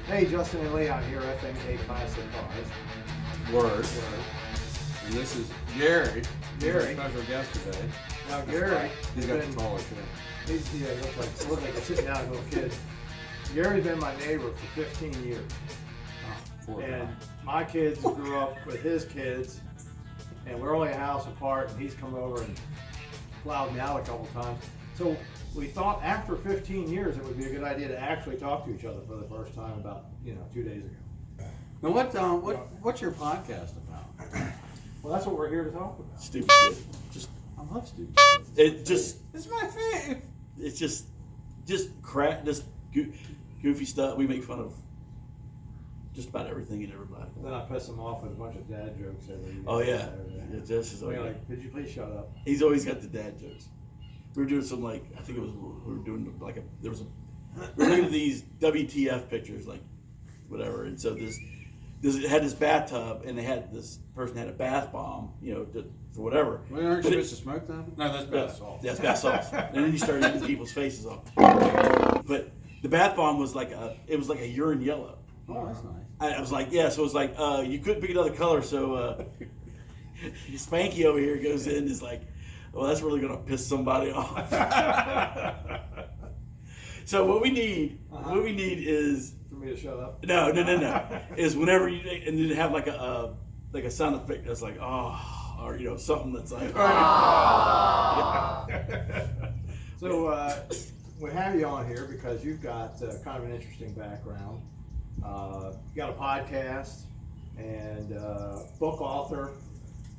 Hey, Justin and Leon here, FNK Classic Cars. Word. And this is Gary. Gary. He's our special guest today. Now, Gary, He's got the taller too. he looks like a sitting down little kid. Gary's been my neighbor for 15 years. And my kids grew up with his kids, and we're only a house apart, and he's come over and plowed me out a couple times. So we thought after 15 years it would be a good idea to actually talk to each other for the first time about, 2 days ago. Now what's your podcast about? Well, that's what we're here to talk about. Stupid shit. I love stupid shit. It's my favorite. It's just crap, just goofy stuff. We make fun of just about everything and everybody. Then I piss him off with a bunch of dad jokes every year. Oh yeah, it just is Like, could you please shut up? He's always got the dad jokes. We were doing some I think it was we were doing we were looking at these WTF pictures whatever, and so it had this bathtub, and this person had a bath bomb, for whatever. Well, aren't you supposed to smoke them? No, that's bath salt. That's bath sauce. And then you start eating people's faces off. But the bath bomb was like a urine yellow. Oh, that's nice. I was like, yeah, so it was like, you couldn't pick another color, so Spanky over here goes in and is like, well, that's really gonna piss somebody off. So what we need is For me to shut up? No. Is whenever you and then have like a sound effect that's like or something that's like. So we have you on here because you've got kind of an interesting background. You got a podcast and book author,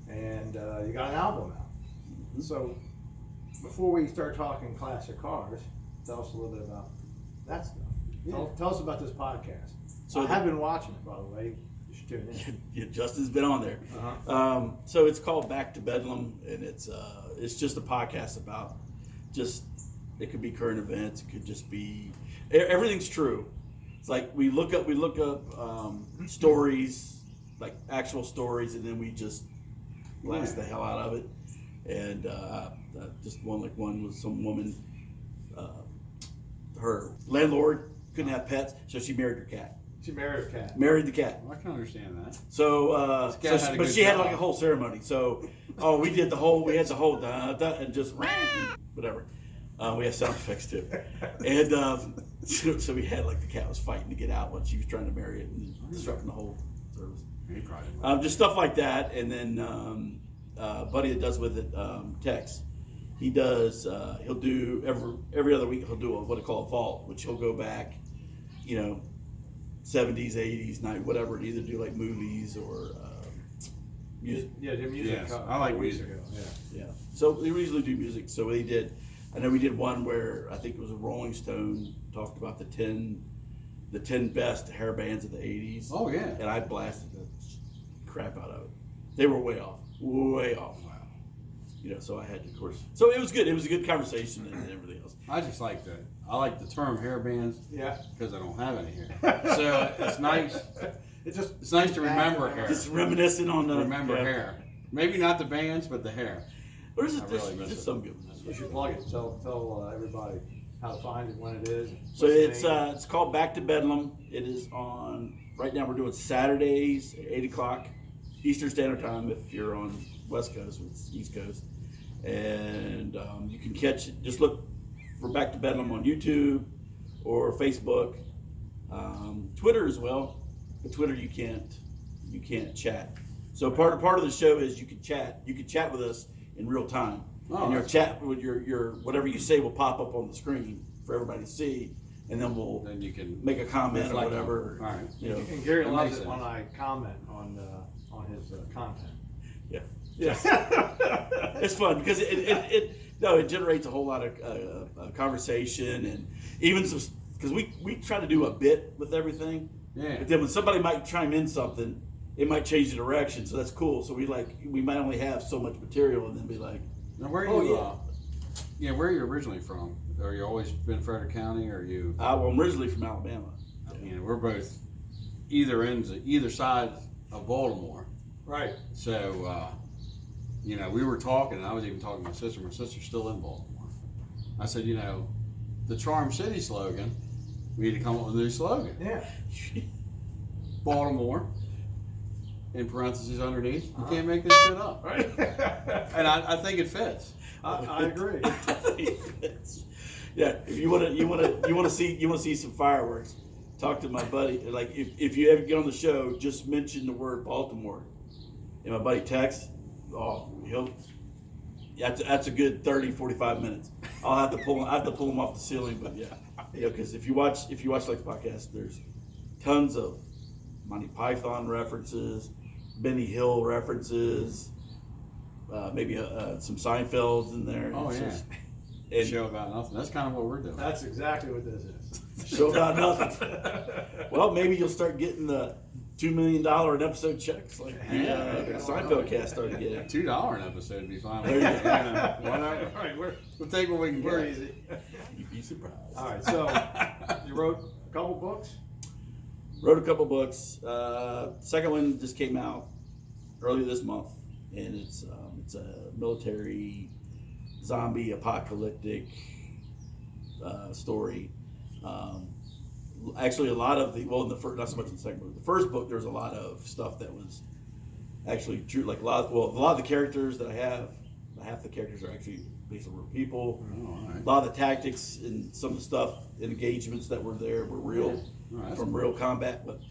and you got an album out. Mm-hmm. So before we start talking classic cars, tell us a little bit about that stuff. Yeah. Tell us about this podcast. So I have been watching it, by the way. You should tune in. Yeah, Justin's been on there. Uh-huh. So it's called Back to Bedlam, and it's just a podcast about it could be current events, it could just be everything's true. It's like we look up stories, like actual stories, and then we just blast the hell out of it. And just one was some woman, her landlord couldn't have pets, so she married her cat. She married her cat. Married the cat. Well, I can understand that. So, but she had like a whole ceremony. So, we had the whole and just whatever. We have sound effects too, and so we had the cat was fighting to get out when she was trying to marry it and disrupting the whole service. Just stuff like that, and then buddy that does with it, Tex. He does. He'll do every other week. He'll do what I call a vault, which he'll go back, 70s, 80s, whatever. And either do like movies or music. Yeah, do music. Yes, I like music. Yeah. So we usually do music. So we did. I know we did one where I think it was a Rolling Stone talked about the 10 best hair bands of the 80s. Oh yeah. And I blasted the crap out of it. They were way off. Way off. Wow. So I had to, of course. So it was good. It was a good conversation and everything else. I just like I like the term hair bands. Yeah. Because I don't have any hair. So it's nice. It's nice to remember hair. Just reminiscing on the hair. Maybe not the bands, but the hair. Or is it really just some good ones? You should plug it. Tell everybody how to find it, when it is. So it's called Back to Bedlam. It is on right now. We're doing Saturdays at 8:00 Eastern Standard Time. If you're on West Coast, it's East Coast, and you can catch it. Just look for Back to Bedlam on YouTube or Facebook, Twitter as well. But Twitter you can't chat. So part of the show is you can chat. You can chat with us in real time. And your chat with your whatever you say will pop up on the screen for everybody to see, and then you can make a comment or whatever. All right. And Gary loves it when I comment on his content. Yeah. It's fun because it generates a whole lot of conversation, and even some, because we try to do a bit with everything. Yeah. But then when somebody might chime in something, it might change the direction, so that's cool. So we might only have so much material, and then be like. Now, where are you? Where are you originally from? Are you always been Frederick County, or are you? I'm originally from Alabama. We're both either side of Baltimore. Right. So, we were talking, and I was even talking to my sister. My sister's still in Baltimore. I said, the Charm City slogan We need to come up with a new slogan. Yeah. Baltimore, in parentheses underneath. You can't make this shit up. Right. And I think it fits. I agree. Yeah, if you wanna see some fireworks, talk to my buddy. Like if you ever get on the show, just mention the word Baltimore. And my buddy Tex, that's a good 30, 45 minutes. I have to pull him off the ceiling, but yeah, because if you watch like the podcast, there's tons of Monty Python references, Benny Hill references, maybe some Seinfelds in there. Oh, It's yeah. just- Show about nothing. That's kind of what we're doing. That's exactly what this is. Show about nothing. Well, maybe you'll start getting the $2 million an episode checks like the Seinfeld cast started getting. $2 an episode would be fine. There you go. Whatever. Right, We'll take what we can we're get. easy. You'd be surprised. All right, so you wrote a couple books. Wrote a couple books. Second one just came out earlier this month, and it's a military zombie apocalyptic story. Actually, a lot of in the first, not so much in the second book. The first book, there's a lot of stuff that was actually true. Like a lot of the characters that I have, half the characters are actually based on real people. Oh, all right. A lot of the tactics and some of the stuff, engagements that were there were real, from real combat. But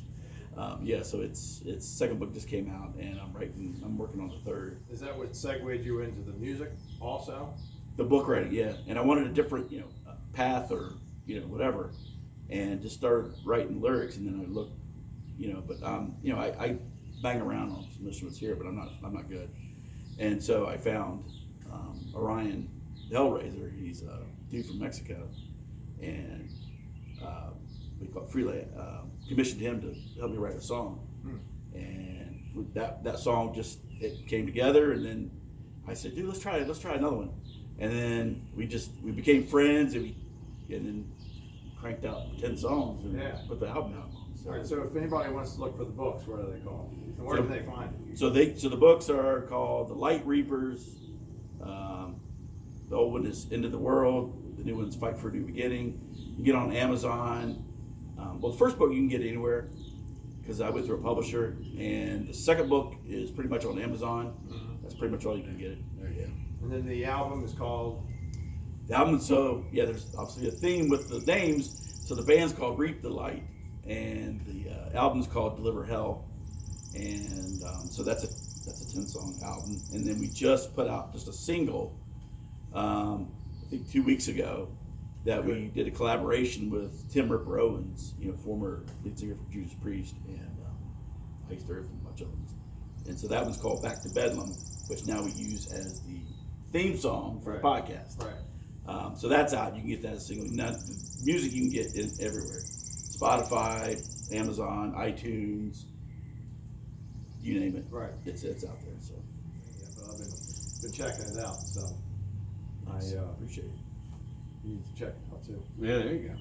so it's second book just came out, and I'm working on the third. Is that what segued you into the music also? The book writing, yeah. And I wanted a different, path or whatever, and just started writing lyrics, and then I looked, but I bang around on some instruments here, but I'm not good. And so I found Orion Hellraiser. He's a dude from Mexico, and we call it freelance. Commissioned him to help me write a song, and with that song it came together, and then I said, dude, let's try another one, and then we became friends, and then cranked out 10 songs and put the album out. All right, so if anybody wants to look for the books, what are they called? And where can they find them? So the books are called The Light Reapers. The old one is Into the World. The new one's Fight for a New Beginning. You get on Amazon. The first book you can get anywhere because I went through a publisher, and the second book is pretty much on Amazon. That's pretty much all you can get it. There you go. And then the album is called. The album, there's obviously a theme with the names. So the band's called Reap the Light, and the album's called Deliver Hell, and so that's a 10-song album. And then we just put out just a single, I think 2 weeks ago, that we did a collaboration with Tim Ripper Owens, former lead singer for Judas Priest, and Iced Earth and a bunch of them. And so that one's called Back to Bedlam, which now we use as the theme song for the podcast. Right. So that's out. You can get that as a single. Now, the music you can get everywhere. Spotify, Amazon, iTunes, you name it. Right. It's out there. So Yeah, but I've been checking it out, so I appreciate it. you need to check it out too. Yeah, there you go.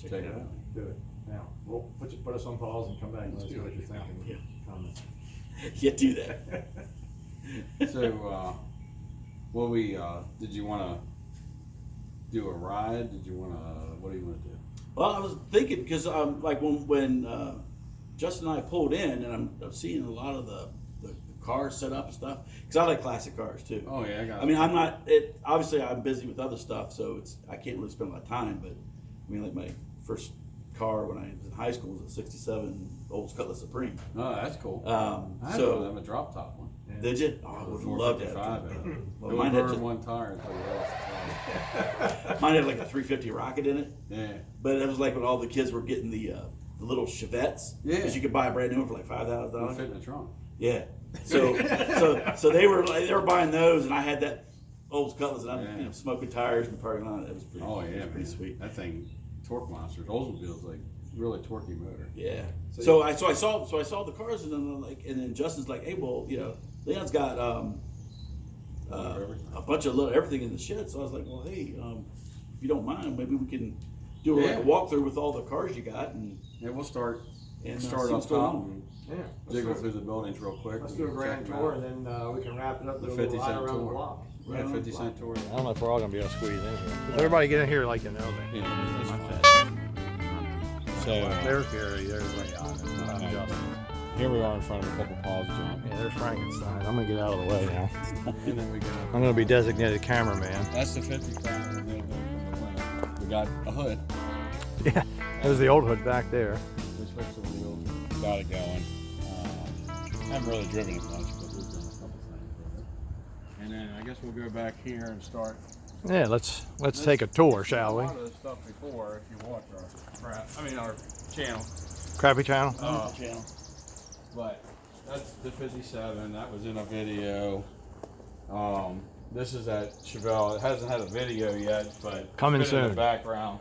Check Check it it out. out. Do it now. We'll put us on pause and come back and let us know what you're thinking. Yeah. Comments. Yeah, do that. So, did you want to do a ride? Did you want to, what do you want to do? Well, I was thinking because like when Justin and I pulled in, and I'm seeing a lot of the cars set up and stuff because I like classic cars too. Oh yeah, I got it. I mean, obviously I'm busy with other stuff, so I can't really spend a lot of time. But I mean, like my first car when I was in high school was a '67 Olds Cutlass Supreme. Oh, that's cool. Um, I had so- one of them, a drop top one. Did you? Oh, I would love that. 455. Well, It mine would had burn just- one tire until you lost the Mine had like a 350 rocket in it, tire. Yeah. but it was like when all the kids were getting the little Chevettes. Yeah. Because you could buy a brand new one for like It would $5,000. fit in the trunk. Yeah. So they were buying those, and I had that Olds Cutlass, and I'm Yeah. smoking tires in the parking lot. It was pretty. Oh it yeah, was pretty man. sweet. That thing, torque monsters. Oldsmobile's like really torquey motor. Yeah. So So I saw the cars, and then Justin's like, hey, well, Leon's got a bunch of everything in the shed. So I was like, well, hey, if you don't mind, maybe we can do like a walkthrough with all the cars you got, and Yeah, we'll start see up what's going top on. and Yeah. jiggle through the buildings real quick. Let's do a grand tour and then we can wrap it up The with a little 50 ride cent around the tour. block. Yeah, 50 cent tour. I don't know if we're all gonna be able to squeeze in here. Everybody get in here like you know that. Yeah, that's My fine. fat. So There's Gary, there's Leon, and I'm Justin. here we are in front of a couple piles of junk. Yeah, there's Frankenstein. I'm gonna get out of the way now. And then we got I'm gonna be designated cameraman. that's the 55 from the winter. We got a hood. Yeah, there's the old hood back there. We switched the wheels, got it going. Haven't really driven it much, but we've done a couple things with it. And then I guess we'll go back here and start. Yeah, let's take a tour, shall we? A lot of this stuff before, if you watch our channel. Crappy channel. Channel. But that's the 57. That was in a video. This is at Chevelle. It hasn't had a video yet, but Coming it's been in soon. the background.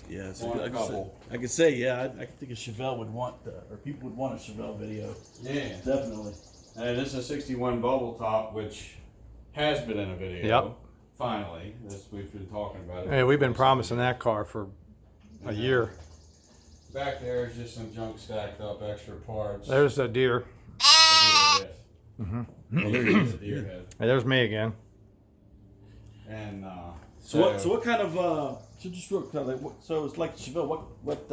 Yeah, On a couple. I could say, yeah, I could think a Chevelle would want, or people would want a Chevelle video. Yeah. Definitely. And this is a 61 bubble top, which has been in a video. Yep. Finally, we've been talking about it. Yeah, we've been promising that car for a year. Back there is just some junk stacked up, extra parts. There's a deer. Mm-hmm. Well, there's a deer head. Hey, there's me again. And So what kind of so just real quick, so it's like Chevelle. What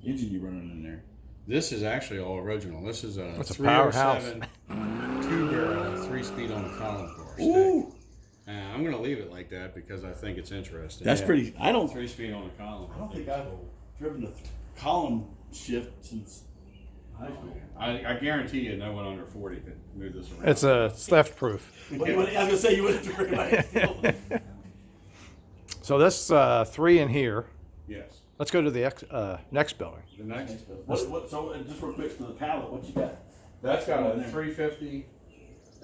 engine you running in there? this is actually all original. This is a It's a powerhouse. 307 two-barrel, 3-speed on the column car stick. Ooh, And I'm going to leave it like that because I think it's interesting. that's pretty. I don't 3-speed on the column. I don't think it's I've cool. driven a column shift since high school. I guarantee you no one under 40 could move this around. It's theft proof. I was gonna say you wouldn't have driven my So that's 3 in here. Yes. Let's go to the next building. The next, So just real quick to the pallet, what you got? that's got a 350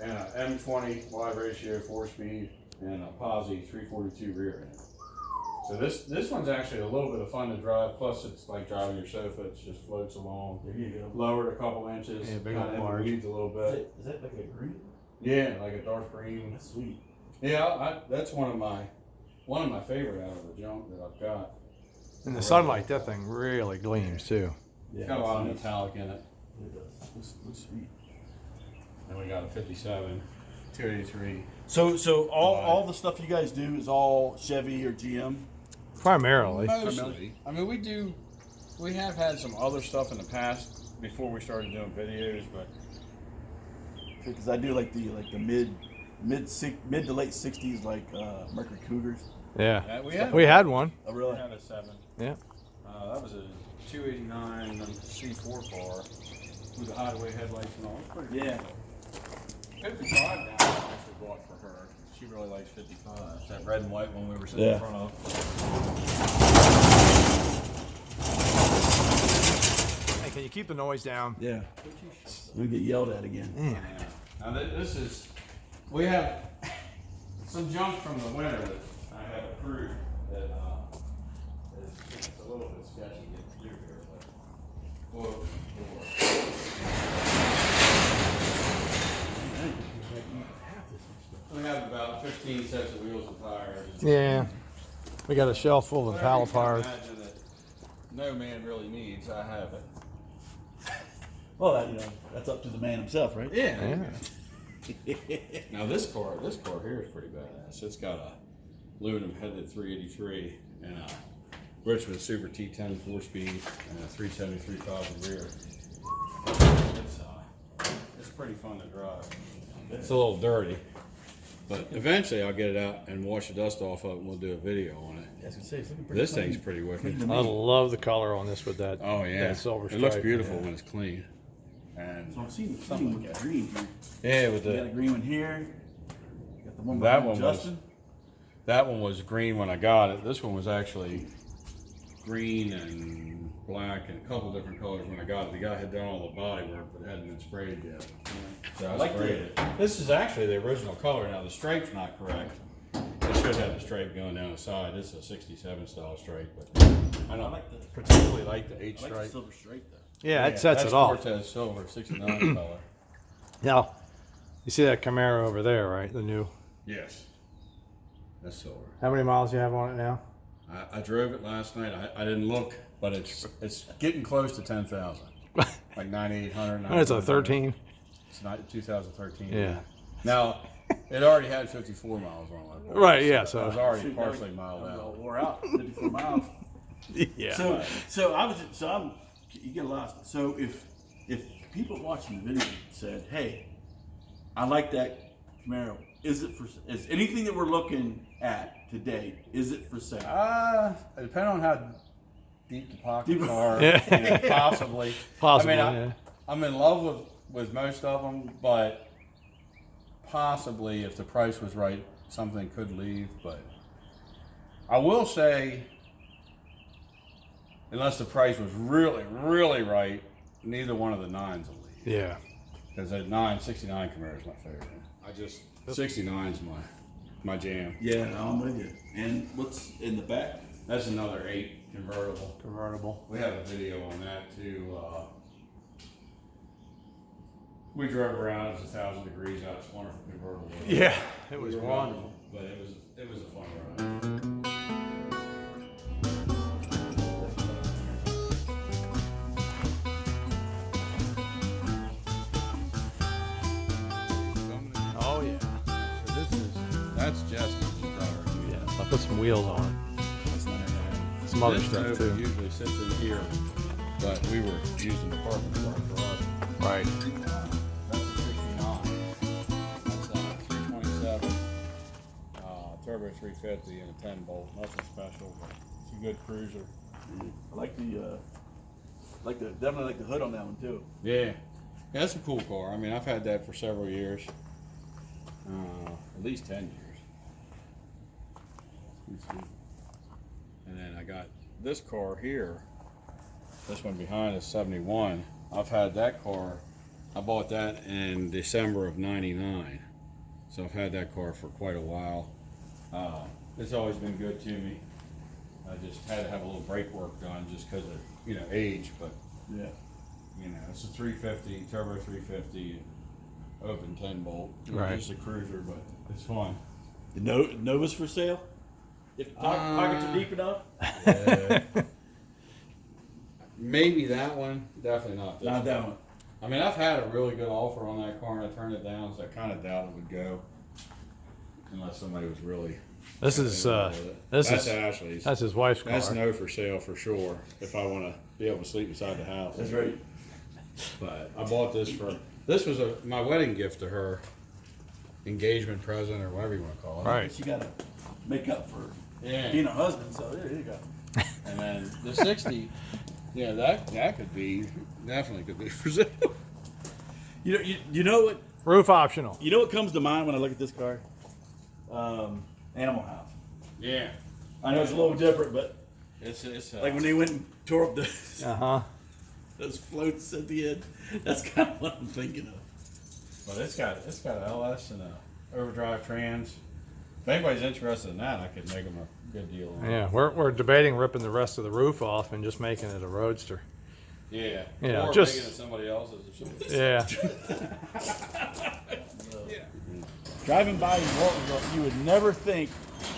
and a M20 wide ratio 4-speed and a Posi 342 rear end. So this one's actually a little bit of fun to drive. Plus, it's like driving your sofa. It just floats along. There you go. Lowered a couple inches. Yeah, big kinda old in the margin. weeds a little Is bit. that like a green? Yeah, like a dark green. That's sweet. Yeah, that's one of my favorite out of the junk that I've got. In the sunlight, that thing really gleams too. Yeah, It's got a lot of nice. metallic in it. It does. Looks sweet. And we got a 57, 283. So all the stuff you guys do is all Chevy or GM? Primarily. Mostly. I mean, we have had some other stuff in the past before we started doing videos, but Because I do like the mid to late '60s like Mercury Cougars. Yeah. we had one. Oh we really? had a 7. Yeah. That was a 289 C4 car with the hideaway headlights and all. It's pretty Yeah. cool. 55 now I actually bought for her. She really likes 55. It's that red and white one we were sitting Yeah. in front of. Hey, can you keep the noise down? Yeah. We get yelled at again. Yeah. Now this is, we have some junk from the winter that I have approved that it's a little bit sketchy to get through here, but we'll we have about 15 sets of wheels and tires. Yeah. We got a shelf full of Whatever pallet you can tires. imagine that no man really needs, I have it. Well, that's up to the man himself, right? Yeah. Now this car here is pretty badass. It's got a aluminum headed 383 and a Richmond Super T10 4-speed and a 373 thousand rear. It's pretty fun to drive. It's a little dirty, but eventually I'll get it out and wash the dust off of it, and we'll do a video on it. I was gonna say, it's looking pretty This clean. thing's pretty wicked. Clean to I me. love the color on this with that. Oh yeah, that silver it looks stripe. beautiful Yeah. when it's clean. And So I'm seeing something with green here. yeah, with You got a the green one here. You got the one That behind one was- Justin. that one was green when I got it. This one was actually green and black and a couple different colors when I got it. The guy had done all the body work but hadn't been sprayed yet. So I Like sprayed it. This is actually the original color. Now the stripe's not correct. It should have the stripe going down the side. This is a 67 style stripe, but I don't like the- particularly like the H I like the stripe. silver stripe though. Yeah, it sets it off. Cortez silver 69 color. Now, you see that Camaro over there, right? The new. Yes. That's silver. How many miles do you have on it now? I drove it last night. I didn't look, but it's getting close to 10,000. Like 9,800. It's a 13. It's not 2013. Yeah. Now, it already had 54 miles on it. Right, yeah, so- it was already Shoot, partially that miled was all out. wore out. 54 miles. Yeah. You get lost. So if people watching the video said, "Hey, I like that Camaro. Is anything that we're looking at today? Is it for sale?" Depending on how deep the pockets Deep- are, Yeah. possibly. Possibly, I mean, yeah. I'm in love with most of them, but possibly if the price was right, something could leave. But I will say, unless the price was really, really right, neither one of the 9s will leave. Yeah. Because that 69 Camaro is my favorite. 69's my jam. Yeah, I'm with you. And what's in the back? That's another 8 convertible. Convertible. We have a video on that too. We drove around. It was 1,000 degrees out. It's wonderful convertible. Yeah, it was We were wonderful. But it was a fun ride. Oh yeah. So this is That's just yeah. I put some wheels on it. Some other stuff too. Usually sits in here, but we were using the parking spot for us. Right. That's a 69. That's a 327 turbo 350 and a 10 bolt. Nothing special, but it's a good cruiser. I like definitely like the hood on that one too. Yeah, that's a cool car. I mean, I've had that for several years, at least 10 years. And then I got this car here. This one behind is 71. I've had that car. I bought that in December of '99, so I've had that car for quite a while. It's always been good to me. I just had to have a little brake work done just because of age, but Yeah. it's a 350 turbo 350 open 10 bolt. Right. Just a cruiser, but it's fun. The Nova's for sale? If pockets are deep enough? Maybe that one. Definitely not this Not that one. one. I mean, I've had a really good offer on that car and I turned it down, so I kind of doubt it would go unless somebody was really. This is That's Ashley's. that's his wife's car. That's no for sale for sure. If I want to be able to sleep inside the house. That's right. But I bought this this was my wedding gift to her, engagement present or whatever you want to call it. Right. But you gotta make up for Yeah. being a husband, so there you go. And then the 60, that could be definitely could be for sale. You know what? Roof optional. You know what comes to mind when I look at this car? Animal House. Yeah, I know it's a little different, but it's like when they went and tore up those floats at the end. That's kind of what I'm thinking of. but it's got an LS and a overdrive trans. If anybody's interested in that, I could make them a good deal on it. Yeah, we're debating ripping the rest of the roof off and just making it a roadster. Yeah, Yeah, or just- making it somebody else's or something. Yeah. Driving by in Waltonville, you would never think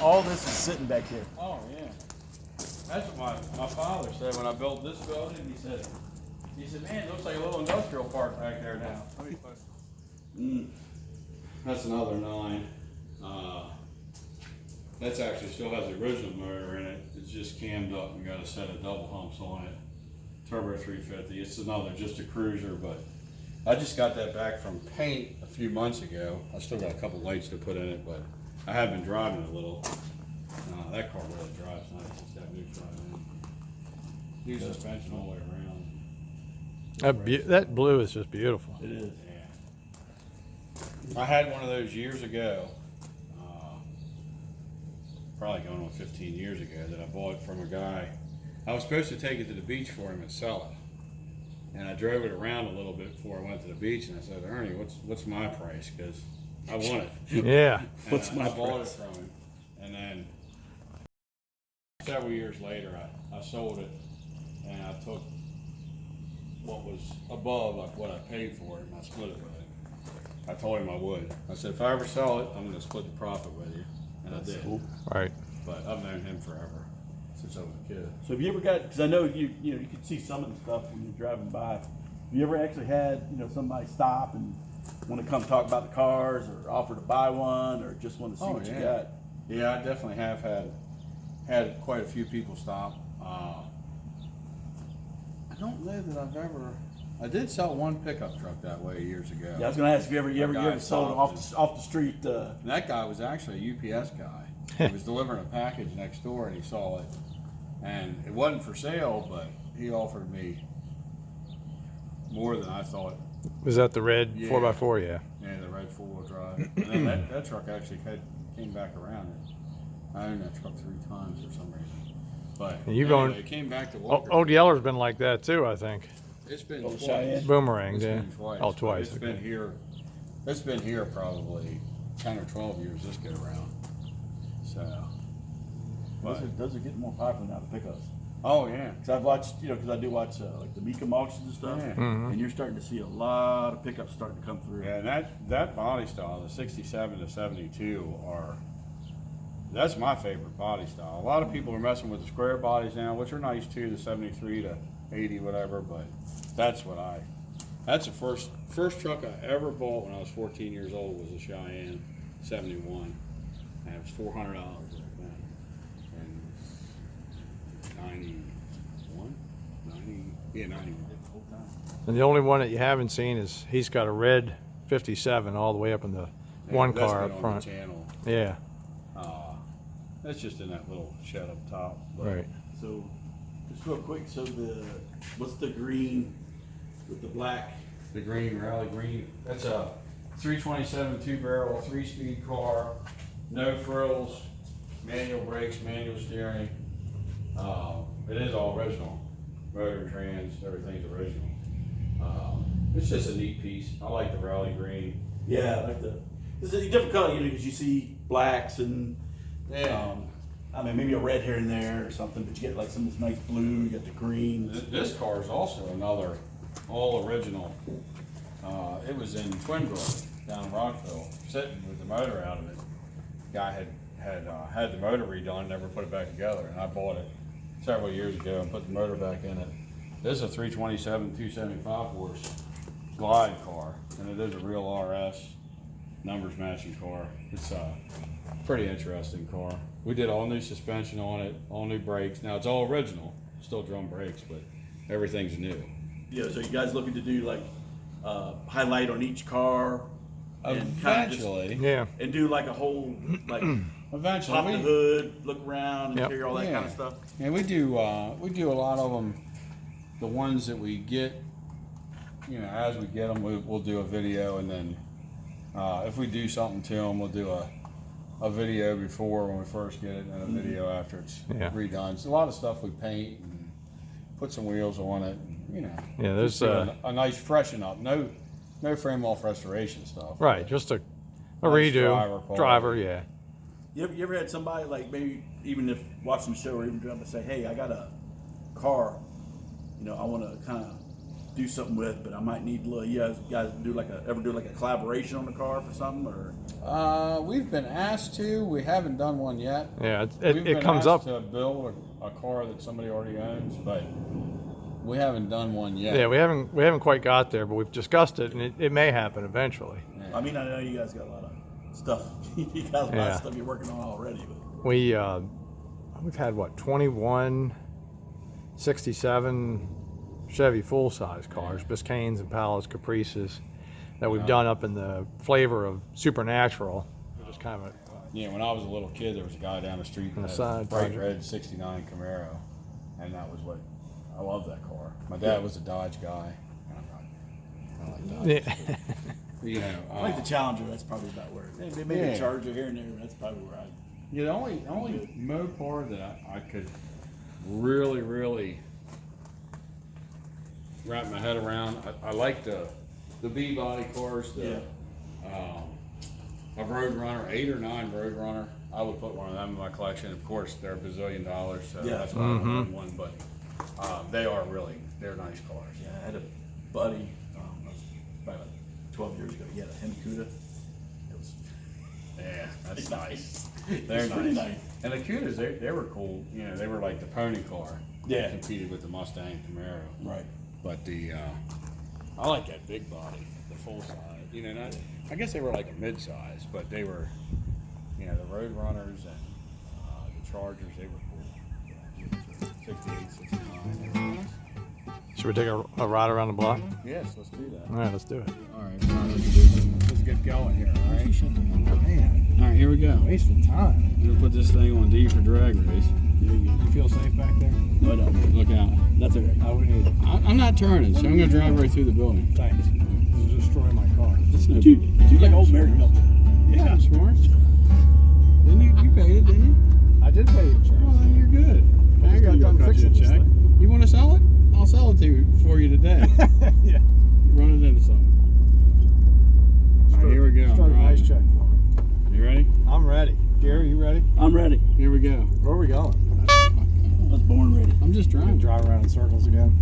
all this is sitting back here. Oh yeah, that's what my father said when I built this building. He said, man, it looks like a little industrial park back there now. That's another 9. That's actually still has the original motor in it. It's just cammed up and got a set of double humps on it. Turbo 350. It's another, just a cruiser, but I just got that back from paint a few months ago. I still got a couple lights to put in it, but I have been driving it a little. That car really drives nice. It's got new front end. New suspension all the way around. That blue is just beautiful. It is. Yeah. I had one of those years ago, probably going on 15 years ago, that I bought from a guy. I was supposed to take it to the beach for him and sell it. And I drove it around a little bit before I went to the beach, and I said, Ernie, what's my price? Because I want it. Yeah. And What's my I bought price? it from him. And then several years later, I sold it, and I took what was above, like what I paid for it, and I split it with him. I told him I would. I said, if I ever sell it, I'm going to split the profit with you. And I did. Cool. Right. But I've known him forever, since I was a kid. So have you ever got? Because I know you can see some of the stuff when you're driving by. Have you ever actually had somebody stop and want to come talk about the cars, or offer to buy one, or just want to see what you got? Yeah, I definitely have had quite a few people stop. I don't know that I've ever. I did sell one pickup truck that way years ago. Yeah, I was gonna ask if you That guy ever sold stopped off the street. And that guy was actually a UPS guy. He was delivering a package next door and he saw it. And it wasn't for sale, but he offered me more than I thought. Was that the red Yeah. 4x4? Yeah. Yeah, the red 4-wheel drive. And then that truck actually came back around. I owned that truck 3 times for some reason. But And you anyway, going- it came back to O- Walker. Old Yeller's been like that too, I think. It's been Oh, twice. Cheyenne? Boomerang, It's yeah. been twice. Oh, but twice. It's been Okay. here. It's been here probably 10 or 12 years this go around. So. Those are getting more popular now, the pickups. Oh yeah. Cause I've watched, because I do watch like the Mecum auctions and stuff, Yeah. Mhm. and you're starting to see a lot of pickups starting to come through. Yeah, and that body style, the 67 to 72 that's my favorite body style. A lot of people are messing with the square bodies now, which are nice too, the 73 to 80, whatever, but that's the first truck I ever bought when I was 14 years old was a Cheyenne 71. And it was $400 back then. And 91? And the only one that you haven't seen is he's got a red 57 all the way up in the one That's car been up on front. the channel. Yeah. That's just in that little shed up top. but- Right. So, just real quick, so what's the green with the black? The green, Rally Green. That's a 327 2-barrel, 3-speed car, no frills, manual brakes, manual steering. It is all original. Motor and trans, everything's original. It's just a neat piece. I like the Rally Green. Yeah, I like it's a different color, because you see blacks and, Yeah. I mean, maybe a red here and there or something, but you get like some of this nice blue, you got the green. This car is also another all original. It was in Twinbrook down in Rockville, sitting with the motor out of it. Guy had the motor redone, never put it back together, and I bought it several years ago and put the motor back in it. This is a 327 275 horse glide car, and it is a real RS numbers matching car. It's a pretty interesting car. We did all new suspension on it, all new brakes. Now it's all original, still drum brakes, but everything's new. Yeah, so you guys looking to do like highlight on each car? And kinda just- Eventually, Yeah. And do like a whole, like eventually, pop the hood, look around, and Yep. hear all that kind of stuff? Yeah, we do a lot of them. The ones that we get, as we get them, we'll do a video, and then if we do something to them, we'll do a video before when we first get it, and a video after it's Yeah. redone. It's a lot of stuff we paint and put some wheels on it. Yeah, there's just do a nice freshen up. No frame off restoration stuff. right, just a Nice redo. driver, Yeah. You ever had somebody, like, maybe even if watching the show or even driving, say, hey, I got a car, I want to kind of do something with, but I might need a little, you guys ever do like a collaboration on the car for something, or? We've been asked to. We haven't done one yet. Yeah. We've It been comes asked up. to build a car that somebody already owns, but we haven't done one yet. Yeah, we haven't quite got there, but we've discussed it, and it may happen eventually. I mean, I know you guys got a lot of stuff. You got a lot Yeah. of stuff you're working on already, but. We've had 21 67 Chevy full-size cars, Biscaynes, Impalas, Caprices, that we've done up in the flavor of Supernatural. Just kind of Yeah, when I was a little kid, there was a guy down the street On the that had a side bright project. red '69 Camaro, and that was I love that car. My dad was a Dodge guy. I don't like Dodge. yeah. I like the Challenger. That's probably about where. Maybe Yeah. a Charger here and there. But that's probably where I. Yeah, the only Mopar that I could really wrap my head around. I like the B body cars. A Roadrunner, 8 or 9 Roadrunner. I would put one of them in my collection. Of course, they're $1 bazillion, so Yeah. that's why I don't own one. But they're nice cars. Yeah, I had a buddy. That was probably like 12 years ago. He had a Hemi-Cuda. It was. Yeah, that's It's nice. It's They're pretty nice. nice. And the Cudas, they were cool. They were like the pony car. Yeah. Competed with the Mustang Camaro. Right. But I like that big body, the full size. I guess they were like a mid-size, but they were, the Roadrunners and the Chargers, they were cool. 68, 69. Should we take a ride around the block? Yes, let's do that. All right, let's do it. All right, let's get going here. All right. Man, All right, here we go. wasting time. I'm gonna put this thing on D for drag race. You feel safe back there? No, I don't. Look out. That's okay. I would need it. I'm not turning, so I'm gonna drive right through the building. Thanks. This is destroying my car. That's no Dude, big deal. like old married couple. Yeah, smart. Then you paid it, didn't you? I did pay insurance. Well, then you're good. I just got done fixing this thing. You want to sell it? I'll sell it to you for you today. Yeah. Run it into something. All right, here we go. Start a nice check for me. You ready? I'm ready. Gary, you ready? I'm ready. Here we go. Where are we going? I was born ready. I'm just Trying driving. to drive around in circles again.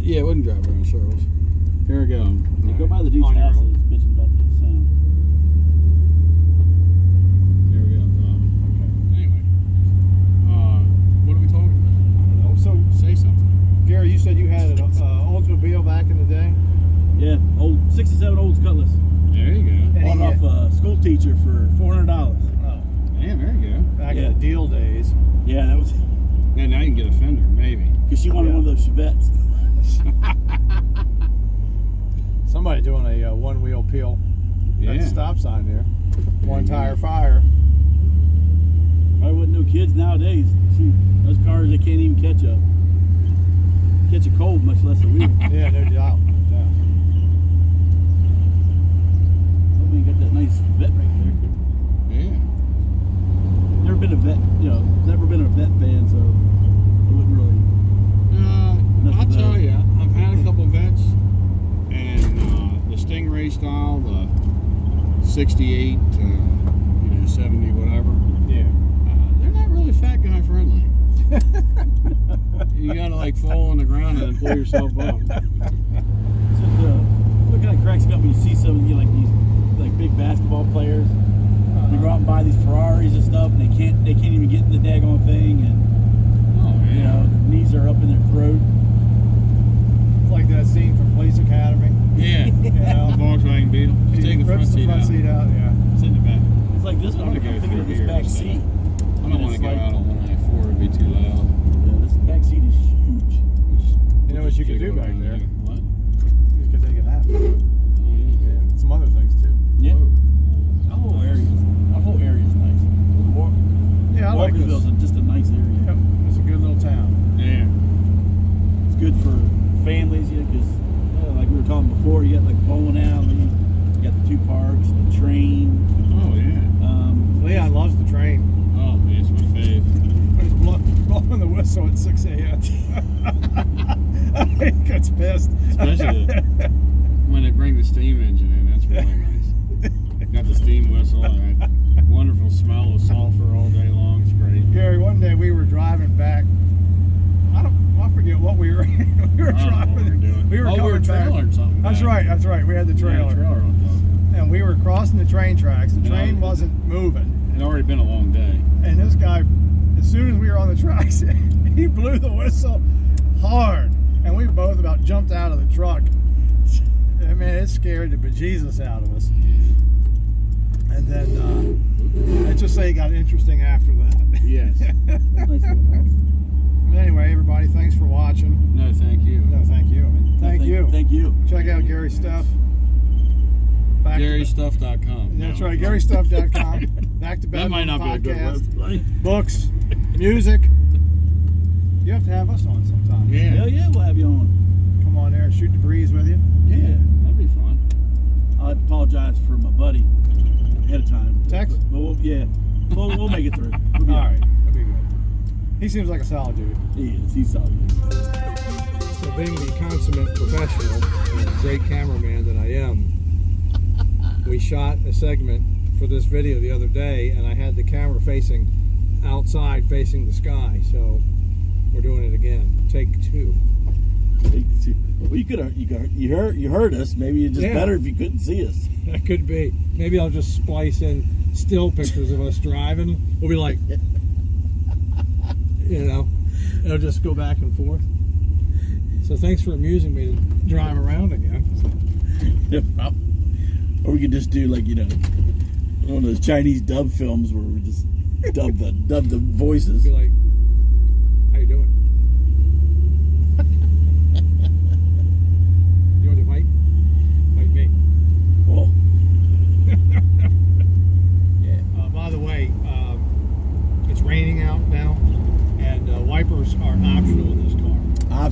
Yeah, it wouldn't drive around in circles. Here we go. You go by the dude's On your house own? and he's bitching about the sound. Here we go. Anyway, what are we talking about? I don't know. So, Say something. Gary, you said you had an Oldsmobile back in the day? Yeah, old 67 Olds Cutlass. There you go. And Bought he- off a school teacher for $400. Oh, Damn, there you go. back Yeah. in the deal days. Yeah, that was Yeah, now you can get a fender, maybe. because she wanted Yeah. one of those Chevettes. Somebody doing a one-wheel peel at Yeah. the stop sign there. One tire fire. Probably wouldn't know kids nowadays. Shoot, those cars they can't even catch a cold, much less a wheel. Yeah, no doubt. No doubt. Hope we got that nice vet right there. Yeah. Never been a vet, never been a vet fan, so I wouldn't really. I'll Nothing tell bad. you, I've had a couple vets, and the Stingray style, the 68, 70, whatever. Yeah. They're not really fat guy friendly. You gotta like fall on the ground and then pull yourself up. What kind of cracks me up when you see some of these like big basketball players? They go out and buy these Ferraris and stuff, and they can't even get in the daggone thing, and Oh knees are up in their throat. Like that scene from Police Academy. yeah. You know? Volkswagen Beetle. Just He take the front rips seat out. Yeah. Sit in the back. It's like this I'm one. I'm gonna go thinking through of this here back instead. seat. I don't want to go out on 194. It'd be too loud. Yeah, this back seat is huge. You know what you could do back there? What? You could take a nap. Oh yeah. Yeah. Some other things too. Yeah. That whole area is nice. Yeah, I like this. Walkersville's just a nice area. Yep. It's a good little town. Yeah. It's good for families, because like we were talking before, you got like bowling alley, you got the two parks, the train. Oh yeah. Leon loves the train. Oh man, it's my fave. He's blowing the whistle at 6 a.m. He gets pissed. Especially when they bring the steam engine in, that's really nice. Got the steam whistle and that wonderful smell of sulfur all day long. It's great. Gary, one day we were driving back. I forget what we were. We were I don't know driving. what we were doing. We were we were coming back. trailing something. That's back. right. We had the Yeah, trailer. trailer on top. And we were crossing the train tracks. The Yeah. train wasn't moving. It'd already been a long day. And this guy, as soon as we were on the tracks, he blew the whistle hard. And we both about jumped out of the truck. I mean, it scared the bejesus out of us. And then, let's just say it got interesting after that. Yes. Nice little house. But anyway, everybody, thanks for watching. No, thank you. No, thank you. Thank you. Thank you. Check out Gary's stuff. GaryStuff.com. That's right, GaryStuff.com. Back to That Bedlam might not be a good podcast. website. Books, music. You have to have us on sometime. Yeah. Hell yeah, we'll have you on. Come on there and shoot the breeze with you. Yeah, that'd be fun. I apologize for my buddy ahead of time. Text? But we'll make it through. We'll be All right, that'd be good. He seems like a solid dude. He is. He's solid. So being the consummate professional and great cameraman that I am, we shot a segment for this video the other day, and I had the camera facing outside, facing the sky. So we're doing it again. Take two. Well, you heard us. Maybe it's just Yeah. better if you couldn't see us. That could be. Maybe I'll just splice in still pictures of us driving. We'll be like, it'll just go back and forth. So thanks for amusing me to drive around again. Or we could just do like one of those Chinese dub films where we just dub the voices. Be like, how you doing?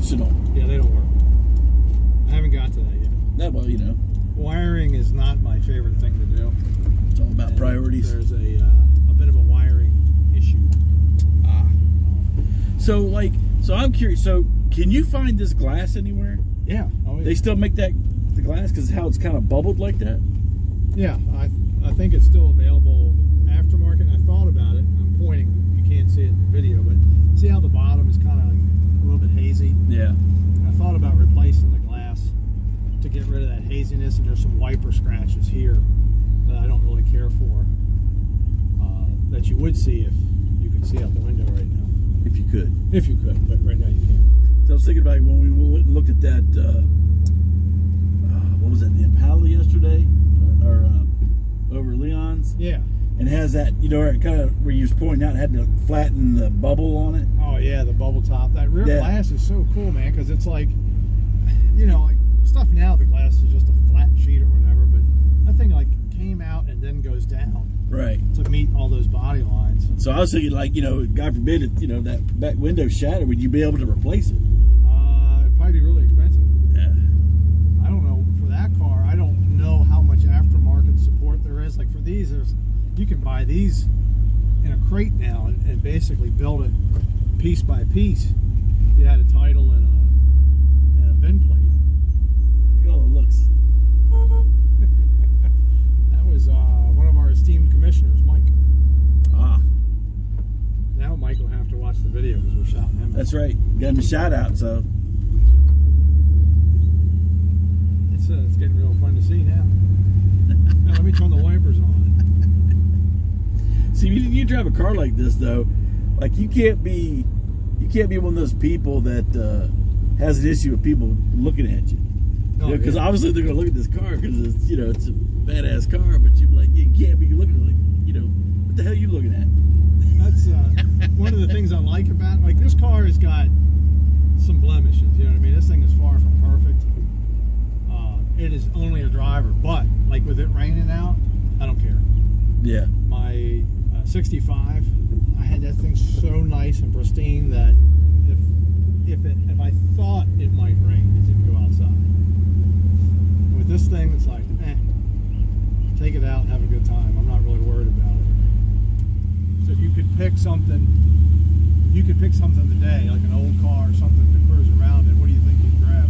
optional. Yeah, they don't work. I haven't got to that yet. Yeah, well, you know, Wiring is not my favorite thing to do. it's all about And priorities. There's a bit of a wiring issue. So I'm curious. So can you find this glass anywhere? Yeah. Oh, yeah. They still make the glass because how it's kind of bubbled like that? Yeah, I think it's still available aftermarket. I thought about it. I'm pointing. You can't see it in the video, but see how the bottom is kind of like a little bit hazy? Yeah. I thought about replacing the glass to get rid of that haziness, and there's some wiper scratches here that I don't really care for, that you would see if you could see out the window right now. If you could. If you could, but right now you can't. So I was thinking about when we went and looked at that, what was that, the Impala yesterday? Or over Leon's? Yeah. And it has that, you know, kind of where you was pointing out, it had to flatten the bubble on it. Oh, yeah, the bubble top. That rear Yeah. glass is so cool, man, because it's like, you know, like stuff now, the glass is just a flat sheet or whatever, but that thing like came out and then goes down Right. to meet all those body lines. So I was thinking, like, you know, God forbid if, you know, that back window shattered, would you be able to replace it? It'd probably be really expensive. Yeah. I don't know, for that car, I don't know how much aftermarket support there is. Like for these, you can buy these in a crate now and basically build it piece by piece. If you had a title and a VIN plate. Look at all the looks. That was one of our esteemed commissioners, Mike. Ah, Now Mike will have to watch the video because we're shouting him. that's right. Got him a shout out, so. It's getting real fun to see now. Now let me turn the wipers on. See, you drive a car like this, though, like you can't be one of those people that has an issue with people looking at you. Because obviously they're gonna look at this car because it's, you know, it's a badass car, but you're like, you can't be looking like, you know, what the hell are you looking at? That's one of the things I like about it. Like this car has got some blemishes, you know what I mean? This thing is far from perfect. It is only a driver, but like with it raining out, I don't care. Yeah. My 65, I had that thing so nice and pristine that if I thought it might rain, it didn't go outside. With this thing, it's like, take it out and have a good time. I'm not really worried about it. So if you could pick something today, like an old car or something to cruise around in, what do you think you'd grab?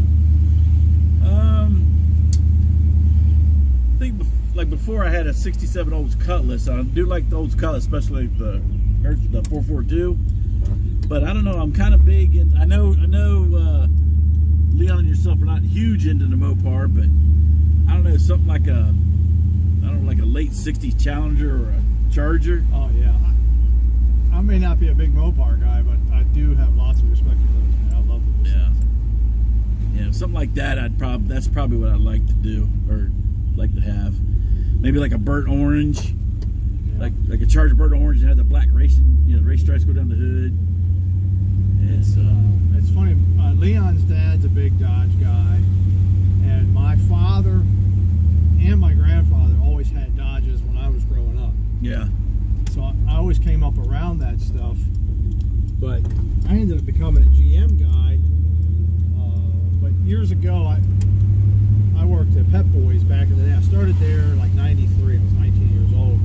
I think like before I had a 67 Olds Cutlass. I do like the Olds Cutlass, especially the 442. But I don't know, I'm kind of big, and I know Leon and yourself are not huge into the Mopar, but I don't know, something like a late 60s Challenger or a Charger. Oh yeah, I may not be a big Mopar guy, but I do have lots of respect for those. Man. I love those. Yeah. Yeah, something like that. That's probably what I'd like to do, or like to have. Maybe like a burnt orange, Yeah. like a Charger burnt orange, and have the black racing, you know, race stripes go down the hood. It's funny. Leon's dad's a big Dodge guy, and my father and my grandfather always had Dodges when I was growing up. Yeah. So I always came up around that stuff. But I ended up becoming a GM guy. But years ago, I worked at Pep Boys back in the day. I started there like '93. I was 19 years old,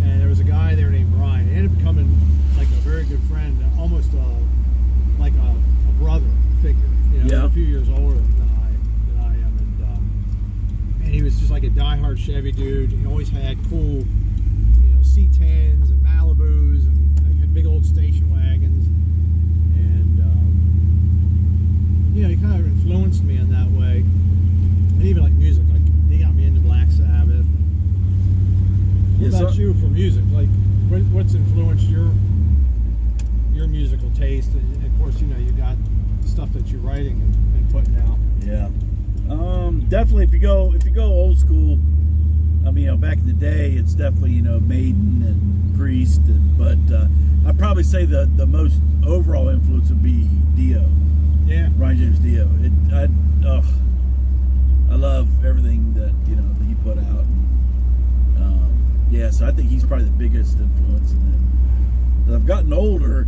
and there was a guy there named Brian. He ended up becoming like a very good friend, almost like a brother figure. You know, Yeah. a few years older than I am, and he was just like a diehard Chevy dude. He always had cool, C10s and Malibus, and like, had big old station wagons, and he kind of influenced me in that way. And even like music, like he got me into Black Sabbath. What about you for music? Like, what's influenced your musical taste? And of course, you got stuff that you're writing and putting out. Yeah. Definitely, if you go old school, I mean, back in the day, it's definitely, Maiden and Priest, but I'd probably say the most overall influence would be Dio. Yeah. Ryan James Dio. I love everything that he put out. Yeah, so I think he's probably the biggest influence. And then as I've gotten older,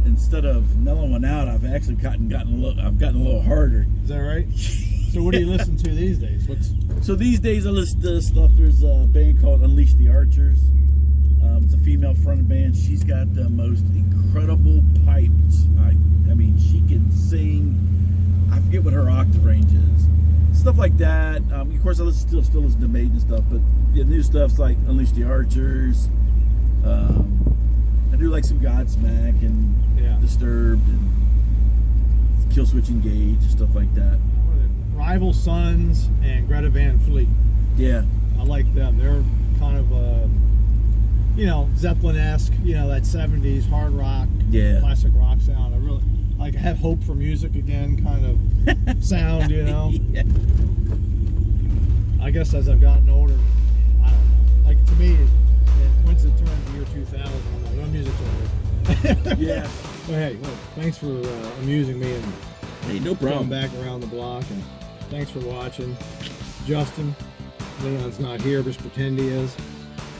instead of mellowing out, I've actually gotten a little harder. Is that right? So what do you listen to these days? So these days I listen to stuff. There's a band called Unleash the Archers. It's a female fronted band. She's got the most incredible pipes. I mean, she can sing. I forget what her octave range is. Stuff like that. Of course, I still listen to Maiden stuff, but the new stuff's like Unleash the Archers. I do like some Godsmack and Disturbed and Killswitch Engage and stuff like that. Rival Sons and Greta Van Fleet. Yeah. I like them. They're kind of Zeppelin-esque, that 70s hard rock, classic rock sound. I really like have hope for music again kind of sound, Yeah. I guess as I've gotten older, I don't know. Like to me, once it turned the year 2000, I'm like, music's over. Yeah. But hey, look, thanks for amusing me and no problem. going back around the block, and thanks for watching. Justin, Leon's not here, just pretend he is.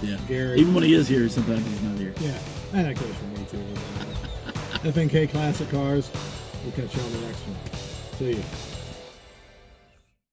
Yeah. Gary. Even when he is here, sometimes he's not here. Yeah, and that goes for me too. FNK Classic Cars. We'll catch you on the next one. See you.